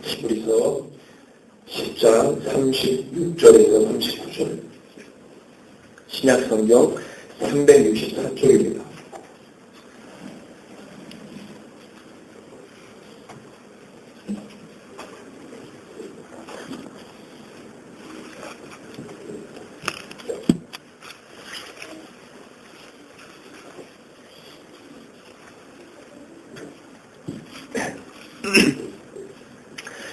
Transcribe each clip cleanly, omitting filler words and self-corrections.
히브리서 10장 36절에서 39절. 신약성경 364쪽입니다.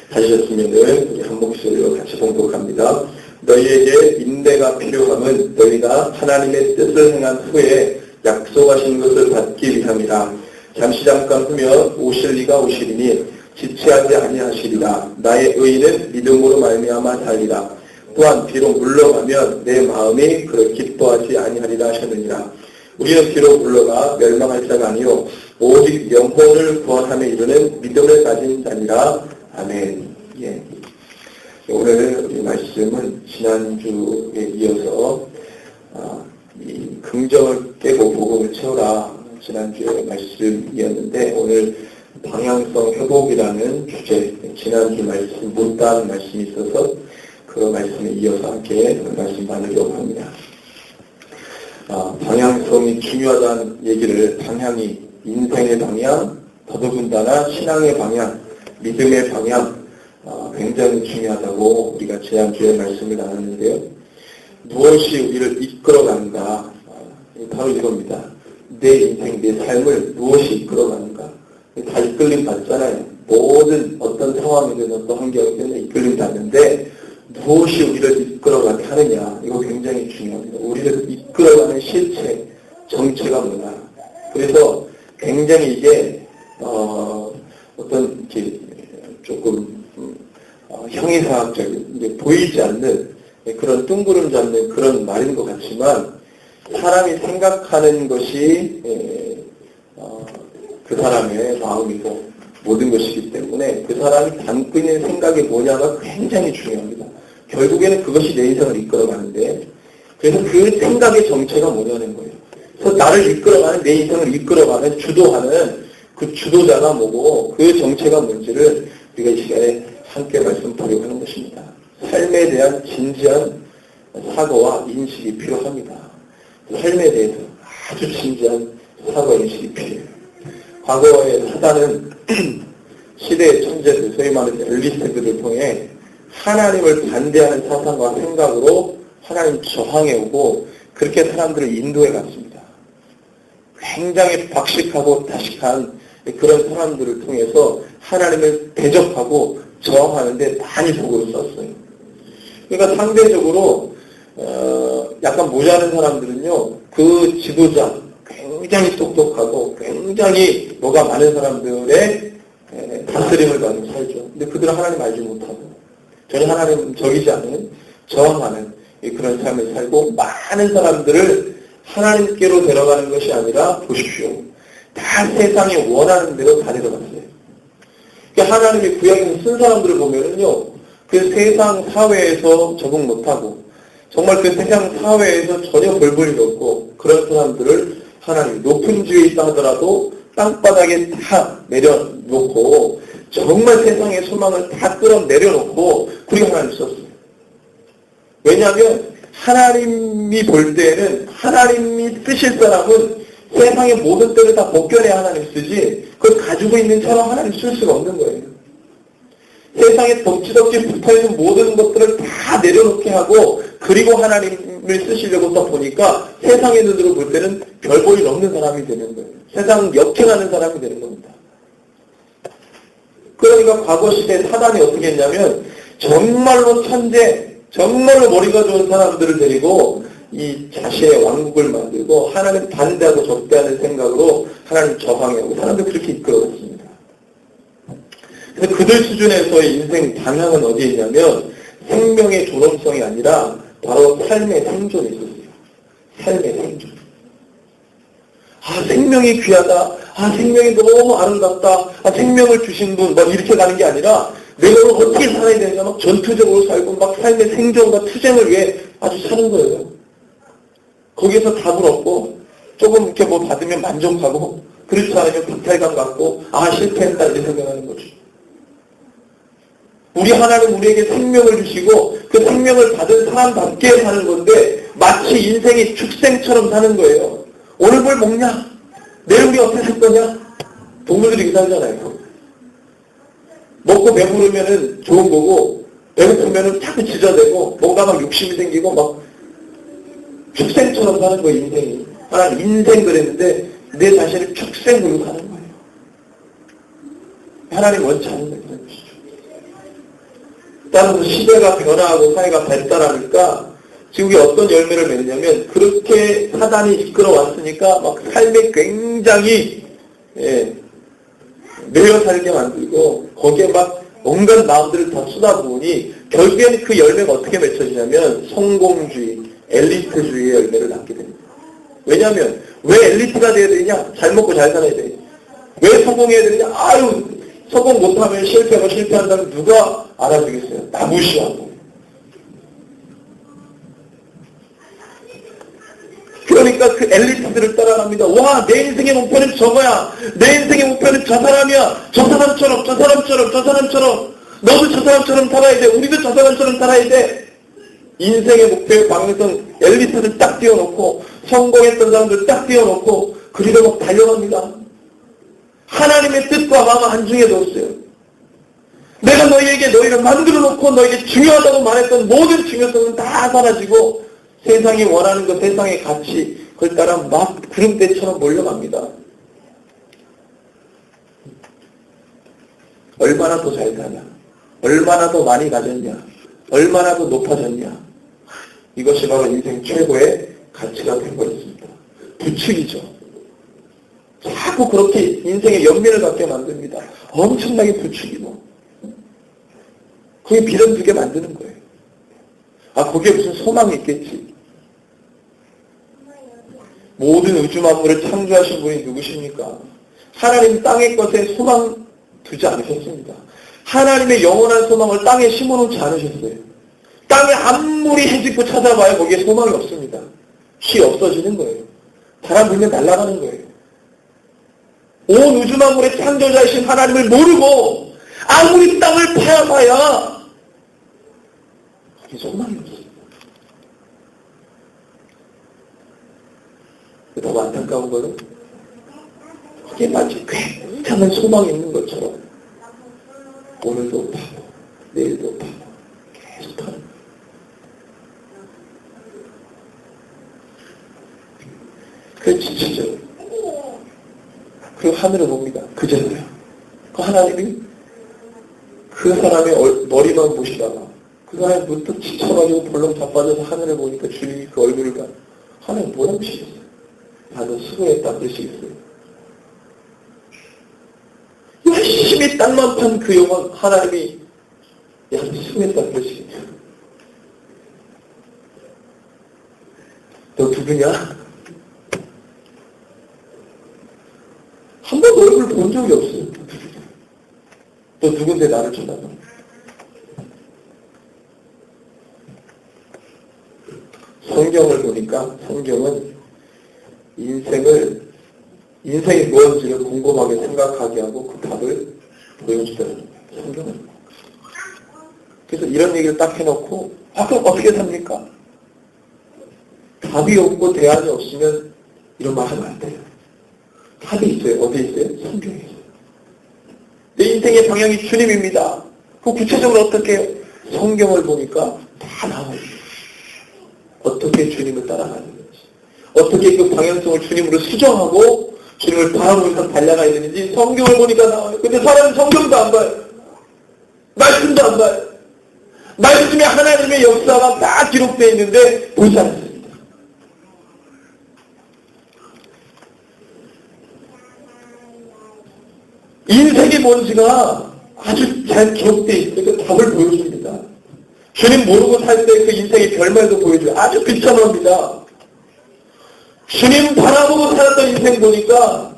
하셨으면은 한 목소리로 같이 봉독합니다. 너희에게 인내가 필요함은 너희가 하나님의 뜻을 행한 후에 약속하신 것을 받기 위함이라. 잠깐 후면 오실 이가 오시리니 지체하지 아니하시리라. 나의 의인은 믿음으로 말미암아 살리라. 또한 비록 물러가면 내 마음이 그를 기뻐하지 아니하리라 하셨느니라. 우리는 비록 물러가 멸망할 자가 아니요 오직 영혼을 구원함에 이르는 믿음을 가진 자니라. 아멘. 예. 오늘 이 말씀은 지난주에 이어서 이 긍정을 깨고 복음을 채우라 지난주의 말씀이었는데 오늘 방향성 회복이라는 주제, 지난주 말씀 묻다는 말씀이 있어서 그 말씀에 이어서 함께 말씀 나누려고 합니다. 방향성이 중요하다는 얘기를, 방향이 인생의 방향, 더더군다나 신앙의 방향, 믿음의 방향 굉장히 중요하다고 우리가 지난주에 말씀을 나눴는데요. 무엇이 우리를 이끌어가는가? 바로 이겁니다. 내 인생, 내 삶을 무엇이 이끌어가는가? 다 이끌림 받잖아요. 모든 어떤 상황이든 어떤 환경이든 이끌림 받는데 무엇이 우리를 이끌어가게 하느냐? 이거 굉장히 중요합니다. 우리를 이끌어가는 실체, 정체가 뭐냐? 그래서 굉장히 이게 어떤 이렇게 조금 형이상학적인 보이지 않는 그런 뜬구름 잡는 그런 말인 것 같지만 사람이 생각하는 것이 그 사람의 마음이고 모든 것이기 때문에 그 사람이 담고 있는 생각이 뭐냐가 굉장히 중요합니다. 결국에는 그것이 내 인생을 이끌어가는데 그래서 그 생각의 정체가 뭐냐는 거예요. 그래서 나를 이끌어가는, 내 인생을 이끌어가는, 주도하는 그 주도자가 뭐고 그 정체가 뭔지를 우리가 이 시간에 함께 말씀드리려고 하는 것입니다. 삶에 대한 진지한 사고와 인식이 필요합니다. 삶에 대해서 아주 진지한 사고와 인식이 필요해요. 과거의 사단은 시대의 천재들, 소위 말해서 엘리트들을 통해 하나님을 반대하는 사상과 생각으로 하나님 저항해오고 그렇게 사람들을 인도해 갔습니다. 굉장히 박식하고 다식한 그런 사람들을 통해서 하나님을 대적하고 저항하는데 많이 도구를 썼어요. 그러니까 상대적으로 약간 모자란 사람들은요, 그 지도자, 굉장히 똑똑하고 굉장히 뭐가 많은 사람들의 다스림을 받고 살죠. 근데 그들은 하나님 알지 못하고 전혀 하나님 적이지 않은 저항하는 그런 삶을 살고 많은 사람들을 하나님께로 데려가는 것이 아니라 보십시오. 다 세상이 원하는 대로 다 데려갔어요. 그러니까 하나님이 구약에서 쓴 사람들을 보면은요, 그 세상 사회에서 적응 못하고 정말 그 세상 사회에서 전혀 별 볼일 없고 그런 사람들을 하나님 높은 지위에 있다 하더라도 땅바닥에 다 내려놓고 정말 세상의 소망을 다 끌어내려놓고 그리고 하나님 썼어요. 왜냐하면 하나님이 볼 때에는 하나님이 쓰실 사람은 세상의 모든 때를 다 벗겨내야 하나님 쓰지 그걸 가지고 있는 처럼 하나님 쓸 수가 없는 거예요. 세상에 덕지덕지 붙어있는 모든 것들을 다 내려놓게 하고 그리고 하나님을 쓰시려고 딱 보니까 세상의 눈으로 볼 때는 별 볼일 없는 사람이 되는 거예요. 세상 역행하는 사람이 되는 겁니다. 그러니까 과거 시대에 사단이 어떻게 했냐면 정말로 천재, 정말로 머리가 좋은 사람들을 데리고 이 자신의 왕국을 만들고 하나님 반대하고 적대하는 생각으로 하나님 저항하고 사람들 그렇게 이끌어갔습니다. 그래서 그들 수준에서의 인생 방향은 어디에 있냐면 생명의 존엄성이 아니라 바로 삶의 생존에 있었어요. 삶의 생존. 생명이 귀하다. 생명이 너무 아름답다. 생명을 주신 분, 이렇게 가는 게 아니라 내가 어떻게 살아야 되는가 막 전투적으로 살고 막 삶의 생존과 투쟁을 위해 아주 사는 거예요. 거기에서 답을 얻고 조금 이렇게 뭐 받으면 만족하고 그렇지 않으면 박탈감 갖고 실패했다 이렇게 생각하는 거죠. 우리 하나님 우리에게 생명을 주시고 그 생명을 받은 사람답게 사는 건데 마치 인생이 축생처럼 사는 거예요. 오늘 뭘 먹냐? 내일 우리 어떻게 살 거냐? 동물들이 이렇게 살잖아요. 먹고 배부르면은 좋은 거고 배고프면은 자꾸 지저대고 뭔가 막 욕심이 생기고 막 축생처럼 사는 거예요. 인생이. 하나님 인생 그랬는데 내 자신을 축생으로 사는 거예요. 하나님 원치 않는 거예요. 따라서 시대가 변화하고 사회가 발달하니까 지금 우리 어떤 열매를 맺냐면 그렇게 사단이 이끌어왔으니까 막 삶에 굉장히 매여 살게 만들고 거기에 막 온갖 마음들을 다 쏟아부으니 결국에는 그 열매가 어떻게 맺혀지냐면 성공주의, 엘리트주의의 열매를 낳게 됩니다. 왜냐하면 왜 엘리트가 돼야 되냐? 잘 먹고 잘 살아야 돼. 왜 성공해야 되냐? 아유 성공 못하면 실패하고 실패한다면 누가 알아주겠어요? 다 무시하고. 그러니까 그 엘리트들을 따라갑니다. 와, 내 인생의 목표는 저거야. 내 인생의 목표는 저 사람이야. 저 사람처럼, 저 사람처럼, 저 사람처럼. 너도 저 사람처럼 살아야 돼. 우리도 저 사람처럼 살아야 돼. 인생의 목표의 방향성 엘리트를 딱 띄워놓고 성공했던 사람들 딱 띄워놓고 그리고 막 달려갑니다. 하나님의 뜻과 마음 한중에 넣었어요. 내가 너희에게 너희를 만들어놓고 너희에게 중요하다고 말했던 모든 중요성은 다 사라지고 세상이 원하는 것, 세상의 가치 그걸 따라 막 구름대처럼 몰려갑니다. 얼마나 더 잘 사냐? 얼마나 더 많이 가졌냐? 얼마나 더 높아졌냐? 이것이 바로 인생 최고의 가치가 되어버렸습니다. 부추기죠. 자꾸 그렇게 인생의 연민을 갖게 만듭니다. 엄청나게 부추기고. 그게 비련두게 만드는 거예요. 아, 거기에 무슨 소망이 있겠지. 모든 우주 만물을 창조하신 분이 누구십니까? 하나님 땅의 것에 소망 두지 않으셨습니다. 하나님의 영원한 소망을 땅에 심어놓지 않으셨어요. 땅에 아무리 해집고 찾아봐야 거기에 소망이 없습니다. 시 없어지는 거예요. 바람 불면 날아가는 거예요. 온 우주 만물의 창조자이신 하나님을 모르고 아무리 땅을 파봐야 거기에 소망이 없어요. 더 안타까운 거는 거기에 마치 굉장한 소망이 있는 것처럼 오늘도 파고 내일도 파고 계속 파는 거예요. 그게 지치죠. 그 하늘을 봅니다. 그제서요. 그 하나님이 그 사람의 머리만 보시다가 그 사람이 문득 지쳐가지고 벌렁 자빠져서 하늘을 보니까 주님이 그 얼굴을 봐. 하나님 뭐라고 하시겠어요? 나는 수고했다 그러시겠어요? 열심히 땅만 판 그 영혼 하나님이 야 수고했다 그러시겠어요? 너 누구냐? 한 번도 얼굴 본 적이 없어요. 너 누군데 나를 쳐다봐? 성경을 보니까 성경은 인생이 무엇인지를 궁금하게 생각하게 하고 그 답을 보여주더라고요. 성경은. 그래서 이런 얘기를 딱 해놓고 그럼 어떻게 삽니까? 답이 없고 대안이 없으면 이런 말 하면 안 돼요. 답이 있어요. 어디 있어요? 성경에 있어요. 내 인생의 방향이 주님입니다. 그 구체적으로 어떻게 해요? 성경을 보니까 다 나와요. 어떻게 주님을 따라가는 건지, 어떻게 그 방향성을 주님으로 수정하고 주님을 바라보면서 달려가야 되는지 성경을 보니까 나와요. 근데 사람은 성경도 안 봐요. 말씀도 안 봐요. 말씀에 하나님의 역사가 다 기록되어 있는데 보지 않습니다. 인생의 뭔지가 아주 잘 기록되어 있으니까 답을 보여줍니다. 주님 모르고 살 때 그 인생의 결말도 보여줘요. 아주 비참합니다. 주님 바라보고 살았던 인생 보니까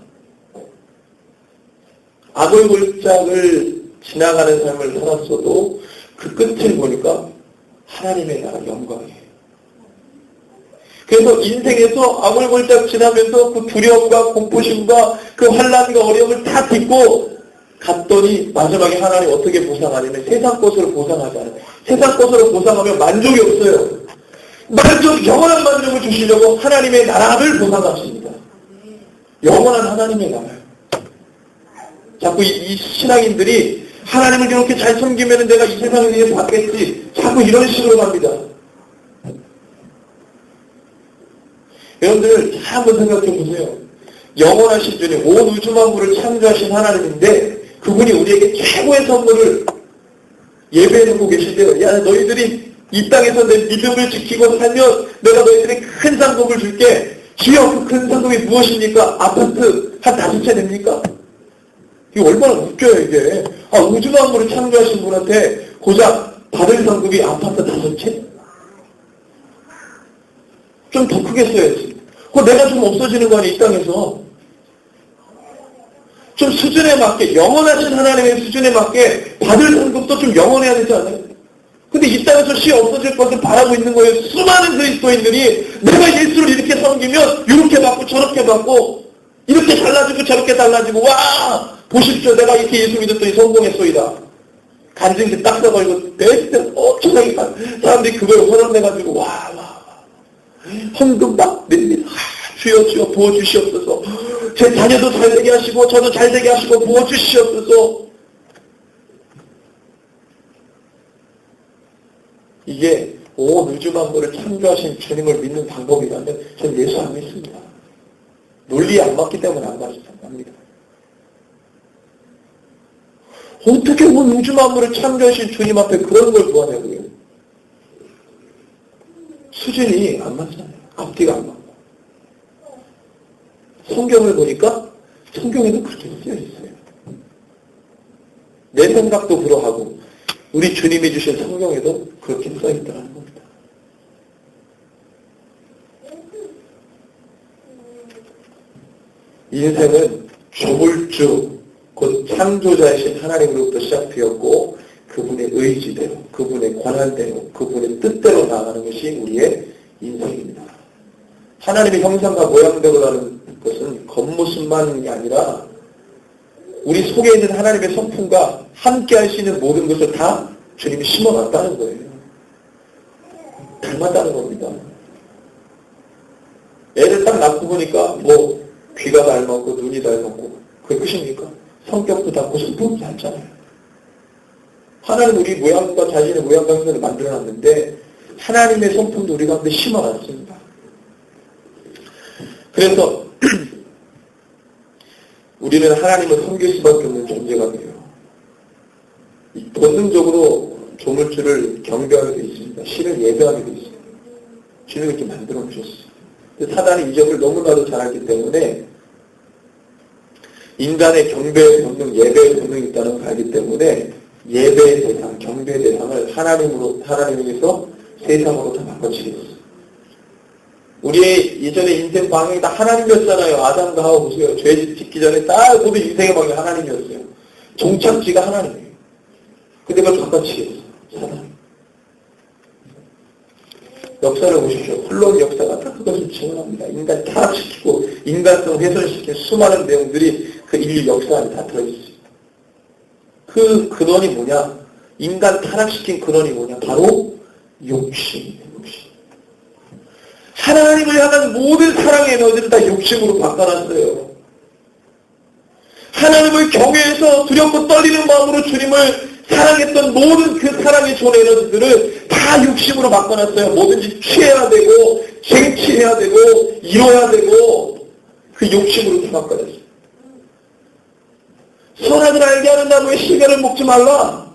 악을 골짜기를 지나가는 삶을 살았어도 그 끝을 보니까 하나님의 나라 영광이에요. 그래서 인생에서 악을 골짜기 지나면서 그 두려움과 공포심과 그 환난과 어려움을 다 딛고 갔더니 마지막에 하나님 어떻게 보상하냐면 세상 것으로 보상하잖아요. 세상 것으로 보상하면 만족이 없어요. 영원한 만족을 주시려고 하나님의 나라를 보상하십니다. 영원한 하나님의 나라요. 자꾸 이 신앙인들이 하나님을 이렇게 잘 섬기면 내가 이 세상에 대해서 받겠지. 자꾸 이런 식으로 갑니다. 여러분들 한번 생각해 보세요. 영원하신 주님, 온 우주 만물을 창조하신 하나님인데 그분이 우리에게 최고의 선물을 예배해놓고 계신데요. 야, 너희들이 이 땅에서 내 믿음을 지키고 살면 내가 너희들에게 큰 상급을 줄게. 주여, 그 큰 상급이 무엇입니까? 아파트 한 5채 됩니까? 이게 얼마나 웃겨요, 이게. 우주 만물을 창조하신 분한테 고작 받을 상급이 아파트 5채? 좀 더 크게 써야지. 그거 내가 좀 없어지는 거 아니야, 이 땅에서. 좀 수준에 맞게, 영원하신 하나님의 수준에 맞게 받을 상급도 좀 영원해야 되지 않아요? 근데 이 땅에서 시 없어질 것을 바라고 있는 거예요. 수많은 그리스도인들이 내가 예수를 이렇게 섬기면 이렇게 받고 저렇게 받고 이렇게 달라지고 저렇게 달라지고 와! 보십시오. 내가 이렇게 예수 믿었더니 성공했소이다. 간증기 딱 써가지고 대대 엄청나게 사람들이 그걸 허락내가지고 와. 헌금 막 냅니다. 주여 부어주시옵소서. 제 자녀도 잘되게 하시고 저도 잘되게 하시고 부어주시옵소서. 이게 온 우주 만물을 창조하신 주님을 믿는 방법이라면 저는 예수 안 믿습니다. 논리에 안 맞기 때문에 안 맞습니다. 어떻게 온 우주 만물을 창조하신 주님 앞에 그런 걸 구하냐고요. 수준이 안 맞잖아요. 앞뒤가 안 맞고. 성경을 보니까 성경에도 그렇게 쓰여 있어요. 내 생각도 그러하고 우리 주님이 주신 성경에도 그렇게 써 있다는 겁니다. 인생은 조물주, 곧 창조자이신 하나님으로부터 시작되었고 그분의 의지대로, 그분의 권한대로, 그분의 뜻대로 나아가는 것이 우리의 인생입니다. 하나님의 형상과 모양대로라는 것은 겉모습만이 아니라 우리 속에 있는 하나님의 성품과 함께 할 수 있는 모든 것을 다 주님이 심어놨다는 거예요. 닮았다는 겁니다. 애를 딱 낳고 보니까 귀가 닮았고 눈이 닮았고 그게 끝입니까? 성격도 닮고 성품도 닮잖아요. 하나님 우리 모양과 자신의 모양과 형상을 만들어놨는데 하나님의 성품도 우리 가운데 심어놨습니다. 그래서 우리는 하나님을 섬길 수밖에 없는 존재가 돼요. 본능적으로 조물주를 경배하게 되어 있습니다. 신을 예배하게 되어 있습니다. 주님이 이렇게 만들어 놓으셨어요. 사단이 이 점을 너무나도 잘 알기 때문에 인간의 경배의 본능, 예배의 본능이 있다는 걸 알기 때문에 예배의 대상, 경배의 대상을 하나님에게서 세상으로 다 바꿔치겠어요. 우리의 예전에 인생 방향이 다 하나님이었잖아요. 아담과 하와 보세요. 죄 짓기 전에 다 모두 인생의 방향이 하나님이었어요. 종착지가 하나님이에요. 근데 그걸 바꿔치겠어요. 사단. 역사를 보십시오. 흘러온 역사가 다 그것을 증언합니다. 인간 타락시키고 인간성 훼손시킨 수많은 내용들이 그 인류 역사 안에 다 들어있어요. 그 근원이 뭐냐? 인간 타락시킨 근원이 뭐냐? 바로 욕심이에요. 욕심. 하나님을 향한 모든 사랑의 에너지를 다 욕심으로 바꿔놨어요. 하나님을 경외해서 두렵고 떨리는 마음으로 주님을 사랑했던 모든 그 사랑의 좋은 에너지들을 다 욕심으로 바꿔놨어요. 뭐든지 취해야 되고 쟁취해야 되고 이뤄야 되고 그 욕심으로 다 바꿔놨어요. 선악을 알게 하는 나무의 실과를 먹지 말라.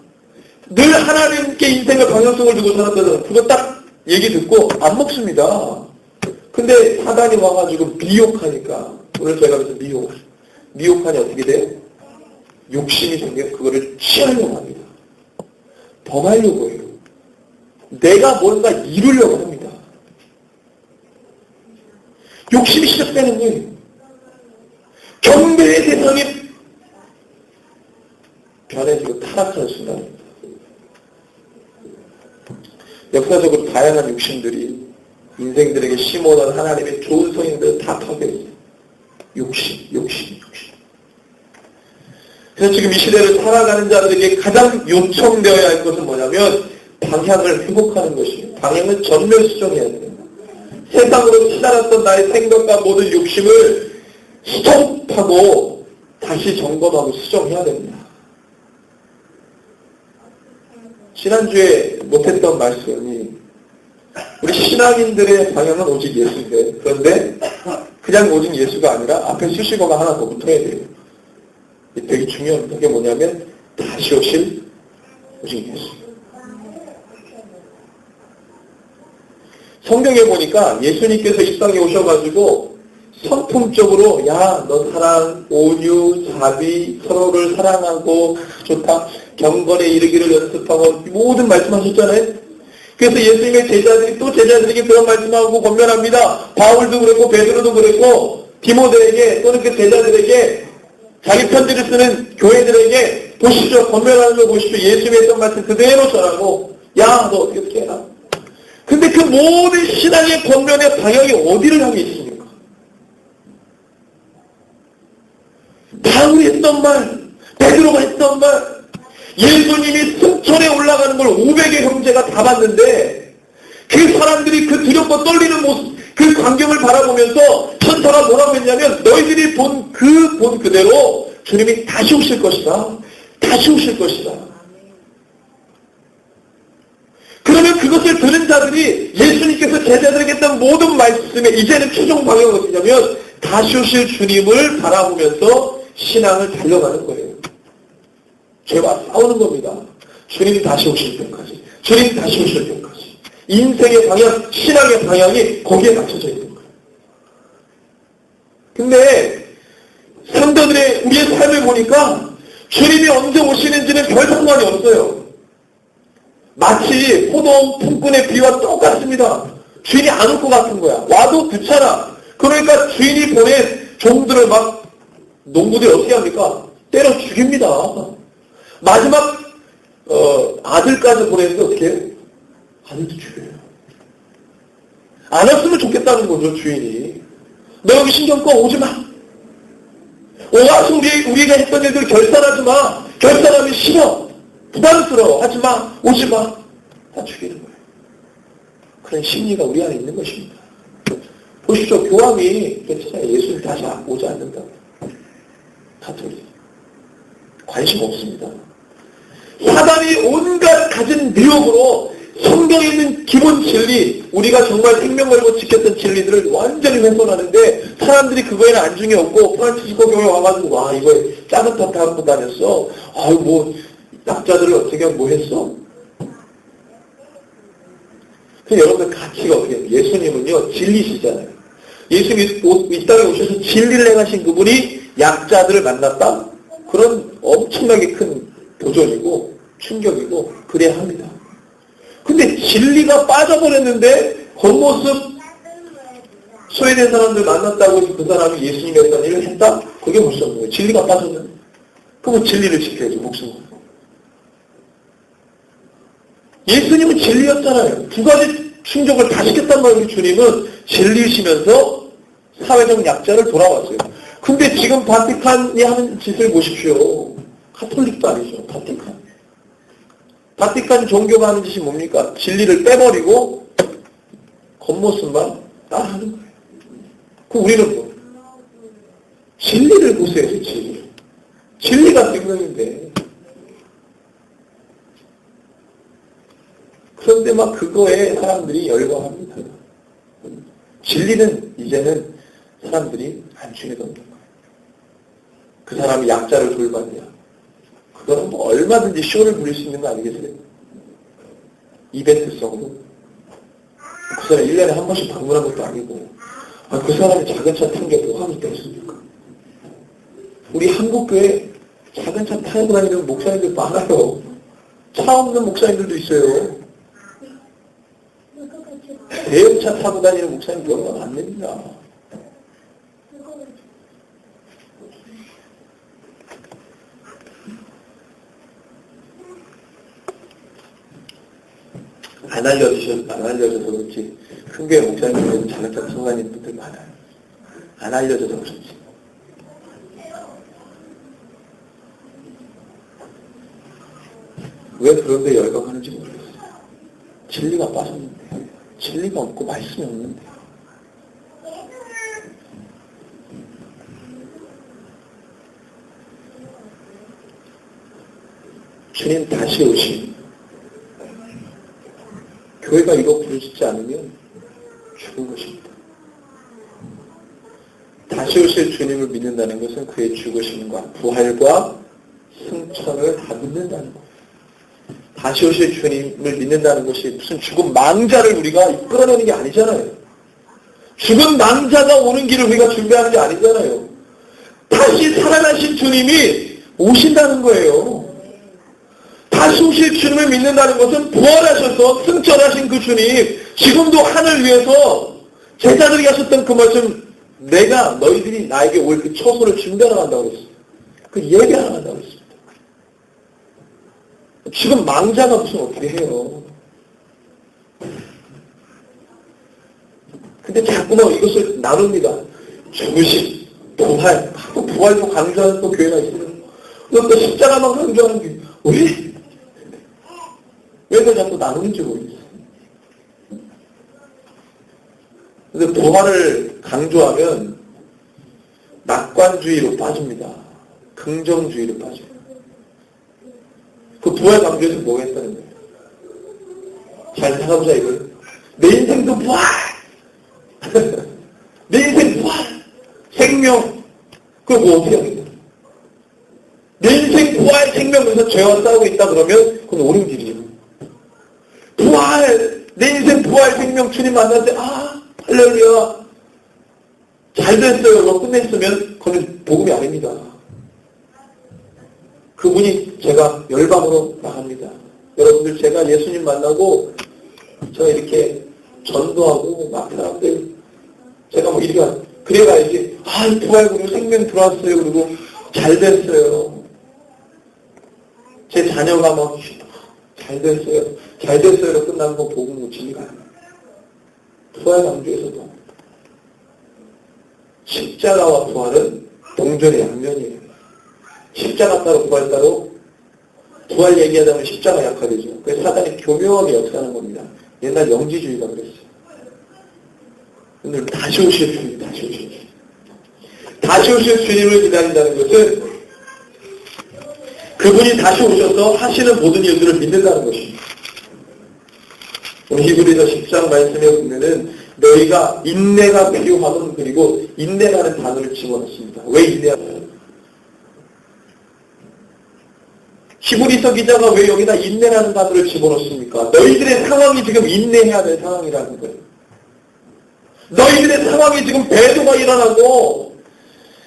늘 하나님께 인생의 방향성을 두고 살았거든. 그거 딱 얘기 듣고 안 먹습니다. 근데 사단이 와가지고 미혹하니까 오늘 제가 그래서 미혹하니 어떻게 돼요? 욕심이 생겨 그거를 취하려고 합니다. 범하려고 해요. 내가 뭔가 이루려고 합니다. 욕심이 시작되는 거예요. 경배의 대상이 변해지고 타락하는 순간입니다. 역사적으로 다양한 욕심들이 인생들에게 심어놓은 하나님의 좋은 성인들을 다 파괴했어요. 욕심. 그래서 지금 이 시대를 살아가는 자들에게 가장 요청되어야 할 것은 뭐냐면 방향을 회복하는 것이에요. 방향을 전면 수정해야 돼요. 세상으로 치달았던 나의 생각과 모든 욕심을 스톱하고 다시 점검하고 수정해야 됩니다. 지난주에 못했던 말씀이 우리 신앙인들의 방향은 오직 예수인데, 그런데 그냥 오직 예수가 아니라 앞에 수식어가 하나 더 붙어야 돼요. 되게 중요한 게 뭐냐면 다시 오실 오직 예수. 성경에 보니까 예수님께서 이 땅에 오셔가지고 성품적으로 야, 너 사랑, 온유, 자비, 서로를 사랑하고 좋다, 경건에 이르기를 연습하고 모든 말씀하셨잖아요. 그래서 예수님의 제자들이 또 제자들에게 그런 말씀하고 권면합니다. 바울도 그랬고 베드로도 그랬고 디모데에게 또는 그 제자들에게 자기 편지를 쓰는 교회들에게 보시죠. 권면하는 거 보시죠. 예수님이 했던 말씀 그대로 전하고 야, 너 어떻게 해라. 근데 그 모든 신앙의 권면의 방향이 어디를 향해 있습니까? 바울이 했던 말, 베드로가 했던 말, 예수님이 승천에 올라가는 걸 500의 형제가 다 봤는데 그 사람들이 그 두렵고 떨리는 모습, 그 광경을 바라보면서 천사가 뭐라고 했냐면 너희들이 본 그대로 주님이 다시 오실 것이다. 다시 오실 것이다. 그러면 그것을 들은 자들이 예수님께서 제자들에게 했던 모든 말씀에 이제는 최종 방향은 어디냐면 다시 오실 주님을 바라보면서 신앙을 달려가는 거예요. 죄와 싸우는 겁니다. 주님이 다시 오실 때까지. 주님이 다시 오실 때까지. 인생의 방향, 신앙의 방향이 거기에 맞춰져 있는 거예요. 근데 성도들의 우리의 삶을 보니까 주님이 언제 오시는지는 별 상관이 없어요. 마치 포도원 품꾼의 비와 똑같습니다. 주인이 안 올 것 같은 거야. 와도 귀찮아. 그러니까 주인이 보낸 종들을 막 농부들이 어떻게 합니까? 때려 죽입니다. 마지막 아들까지 보냈는데 어떻게 해요? 아들도 죽여요. 안 왔으면 좋겠다는 거죠, 주인이. 너 여기 신경 꺼, 오지 마. 와서 우리가 했던 일들 결산하지 마. 결산하면 싫어. 부담스러워. 하지 마. 오지 마. 다 죽이는 거예요. 그런 심리가 우리 안에 있는 것입니다. 보십시오. 교황이 괜찮아요. 예수님 다시 오지 않는다. 가톨릭. 관심 없습니다. 사단이 온갖 가진 미혹으로 성경에 있는 기본 진리, 우리가 정말 생명 걸고 지켰던 진리들을 완전히 훼손하는데 사람들이 그거에는 안중이 없고 프란치스코 교회 와가지고 와 이거에 작은 탓 하고 다녔어. 아유 뭐 약자들을 어떻게 뭐 했어? 근데 여러분들 가치가 어떻게 해요? 예수님은요 진리시잖아요. 예수님이 이 땅에 오셔서 진리를 행하신 그분이 약자들을 만났다? 그런 엄청나게 큰 도전이고 충격이고 그래야 합니다. 근데 진리가 빠져버렸는데 겉모습 소외된 사람들 만났다고 그 사람이 예수님이 했던 일을 했다? 그게 무슨 거예요? 진리가 빠졌는데. 그러면 진리를 지켜야지 목숨을. 예수님은 진리였잖아요. 두 가지 충족을 다 시켰단 말이에요. 주님은 진리시면서 사회적 약자를 돌아왔어요. 근데 지금 바티칸이 하는 짓을 보십시오. 가톨릭도 아니죠. 바티칸 종교가 하는 짓이 뭡니까? 진리를 빼버리고 겉모습만 따라하는 거예요. 그럼 우리는 뭐? 진리를 보세요. 진리. 진리가 생명인데. 그런데 막 그거에 사람들이 열광합니다. 진리는 이제는 사람들이 안 중요하는 거예요. 그 사람이 약자를 돌봤냐. 그거는 뭐 얼마든지 쇼를 부릴 수 있는 거 아니겠어요? 이벤트성으로. 그 사람 1년에 한 번씩 방문한 것도 아니고, 그 사람이 작은 차 탄 게 뭐가 있겠습니까? 우리 한국교회 작은 차 타고 다니는 목사님들 많아요. 차 없는 목사님들도 있어요. 대형차 타고 다니는 목사님들 얼마나 안 됩니다. 안 알려져서 그렇지. 큰 교회 목사님들은 자격자 성관인 분들 많아요. 안 알려져서 그렇지. 왜 그런데 열광하는지 모르겠어요. 진리가 빠졌는데, 진리가 없고 말씀이 없는데. 주님 다시 오신 교회가 이거 부르짖지 않으면 죽은 것입니다. 다시 오실 주님을 믿는다는 것은 그의 죽으심과 부활과 승천을 다 믿는다는 거예요. 다시 오실 주님을 믿는다는 것이 무슨 죽은 망자를 우리가 이끌어내는 게 아니잖아요. 죽은 망자가 오는 길을 우리가 준비하는 게 아니잖아요. 다시 살아나신 주님이 오신다는 거예요. 다시 오실 주님을 믿는다는 것은 부활하셔서 승천하신 그 주님, 지금도 하늘 위에서 제자들이 하셨던 그 말씀, 내가 너희들이 나에게 올 그 처소를 준비하러 간다고 그랬어요. 그 예배하러 간다고 그랬습니다. 지금 망자가 무슨 어떻게 해요. 근데 자꾸만 이것을 나눕니다. 죽으심, 부활, 또 부활도 강조하는 또 교회가 있어요. 또 십자가만 강조하는 게 왜? 왜 그걸 자꾸 나누는지 모르겠어요. 근데 부활을 강조하면 낙관주의로 빠집니다. 긍정주의로 빠져요. 그 부활 강조에서 뭐가 했다는 거예요? 잘 살아보자 이거예요. 내 인생도 부활! 내 인생 부활! 생명! 그걸 뭐 어떻게 하겠냐? 내 인생 부활 생명에서 죄와 싸우고 있다 그러면 그건 옳은 길이에요. 부활! 내 인생 부활 생명 주님 만날 때 할렐루야! 잘 됐어요. 뭐 끝냈으면 그건 복음이 아닙니다. 그분이 제가 열방으로 나갑니다. 여러분들 제가 예수님 만나고 제가 이렇게 전도하고 막 사람들 제가 뭐 이렇게 그래가야지 부활 그리고 생명 들어왔어요. 그리고 잘 됐어요. 제 자녀가 막 잘 됐어요. 잘 됐어요로 끝나는 건 복음 진리가 아니에요. 부활 강조에서도 십자가와 부활은 동전의 양면이에요. 십자가 따로 부활 따로 부활 얘기하다 보면 십자가 약화되죠. 그래서 사단이 교묘하게 역사하는 겁니다. 옛날 영지주의가 그랬어요. 오늘 다시 오실 주님, 다시 오실 주님. 다시 오실 주님을 기다린다는 것은 그분이 다시 오셔서 하시는 모든 일들을 믿는다는 것입니다. 오늘 히브리서 10장 말씀에 보면은 너희가 인내가 필요하건 그리고 인내라는 단어를 집어넣습니다. 왜 인내하냐? 히브리서 기자가 왜 여기다 인내라는 단어를 집어넣습니까? 너희들의 상황이 지금 인내해야 될 상황이라는 거예요. 너희들의 상황이 지금 배도가 일어나고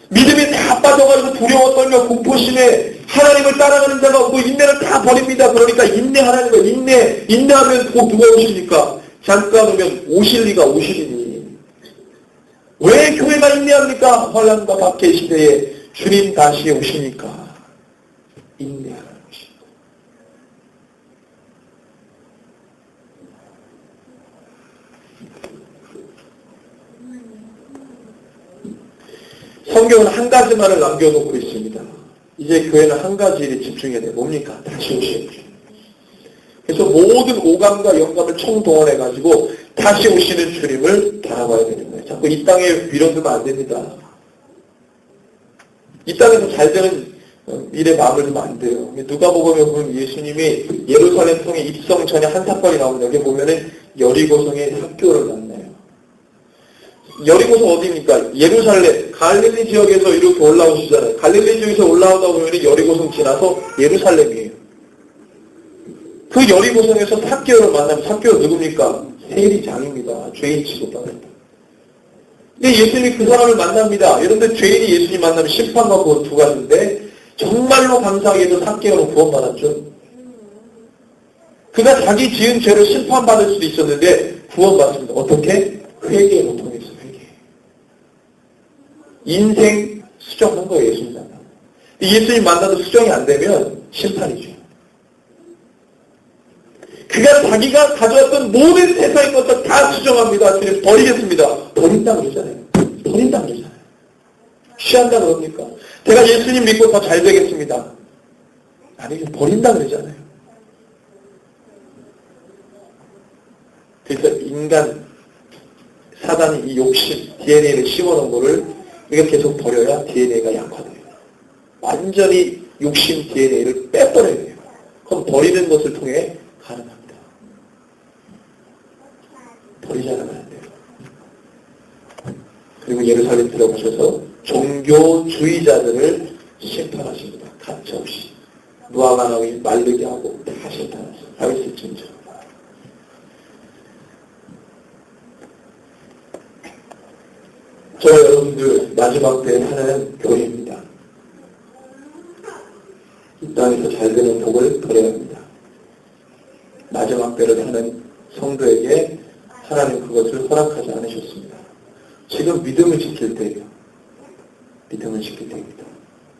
믿음이 다 빠져가지고 두려워 떨며 공포심에 하나님을 따라가는 자가 없고 인내를 다 버립니다. 그러니까 인내하라는 거예요. 인내하면 꼭 누가 오십니까? 잠깐 오면 오실 리가 오시리니. 왜 교회가 인내합니까? 환난과 박해 시대에 주님 다시 오시니까 인내하라는 것입니다. 성경은 한 가지만을 남겨놓고 있습니다. 이제 교회는 한 가지 일에 집중해야 돼요. 뭡니까? 다시 오시는. 그래서 모든 오감과 영감을 총동원해가지고 다시 오시는 주님을 바라봐야 되는 거예요. 자꾸 이 땅에 밀어두면 안 됩니다. 이 땅에서 잘 되는 일에 마음을 두면 안 돼요. 누가복음에 보면 예수님이 예루살렘 성에 입성 전에 한 사건이 나옵니다. 여기 보면은 여리고성의 학교를 만나요. 여리고성 어디입니까? 예루살렘, 갈릴리 지역에서 이렇게 올라오시잖아요. 갈릴리 지역에서 올라오다 보면 여리고성 지나서 예루살렘이에요. 그 여리고성에서 삭개오를 만나면 삭개오 누굽니까? 세리장입니다. 죄인 취급받는다. 근데 예수님이 그 사람을 만납니다. 여러분들 죄인이 예수님 만나면 심판받고 두 가지인데 정말로 감사하게도 삭개오는 구원받았죠. 그가 자기 지은 죄를 심판받을 수도 있었는데 구원받습니다. 어떻게? 회개로 통해서 회개. 인생 수정한 거예요. 예수님 만나면. 예수님 만나도 수정이 안 되면 심판이죠. 그가 자기가 가져왔던 모든 세상의 것을 다 수정합니다. 주님 버리겠습니다. 버린다 그러잖아요. 버린다 그러잖아요. 취한다 그럽니까? 내가 예수님 믿고 더 잘 되겠습니다. 아니, 버린다 그러잖아요. 그래서 사단이 이 욕심, DNA를 심어놓은 거를 우리가 계속 버려야 DNA가 약화돼요. 완전히 욕심 DNA를 빼버려야 돼요. 그럼 버리는 것을 통해 가능합니다. 버리지 않으면 안 돼요. 그리고 예루살렘 들어가셔서 종교주의자들을 심판하십니다. 가차없이. 무화과나무 말르게 하고 다 심판하세요. 다윗의 진정. 저와 여러분들 마지막 때 하나는 교회입니다. 이 땅에서 잘 되는 복을 버려야 합니다. 마지막 때를 하는 성도에게 하나님 그것을 허락하지 않으셨습니다. 지금 믿음을 지킬 때예요. 믿음을 지킬 때입니다.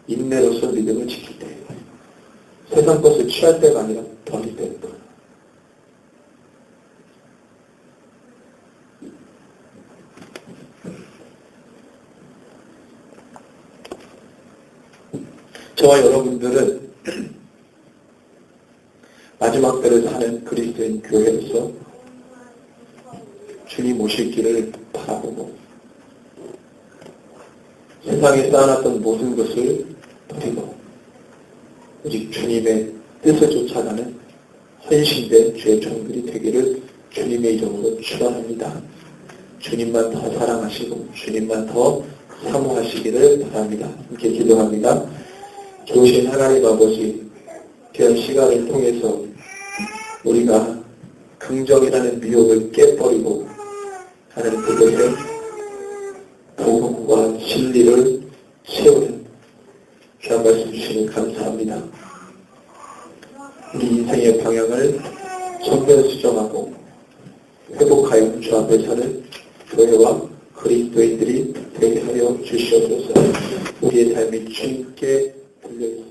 인내로서 믿음을 지킬 때예요. 세상 것을 취할 때가 아니라 버릴 때입니다. 저와 여러분들은 마지막 때를 사는 그리스도인 교회에서 주님 오실 길을 바라보고 세상에 쌓아놨던 모든 것을 버리고 오직 주님의 뜻을 쫓아가는 헌신된 주의 종들이 되기를 주님의 이름으로 축원합니다. 주님만 더 사랑하시고 주님만 더 사모하시기를 바랍니다. 함께 기도합니다. 좋으신 하나님 아버지, 귀한 시간을 통해서 우리가 긍정이라는 미혹을 깨버리고 하나님 그것에 복음과 진리를 채우는 귀한 말씀 주시니 감사합니다. 우리 인생의 방향을 전면 수정하고 회복하여 주 앞에 서는 교회와 그리스도인들이 되게 하여 주시옵소서. 우리의 삶이 주님께 들려있습니다.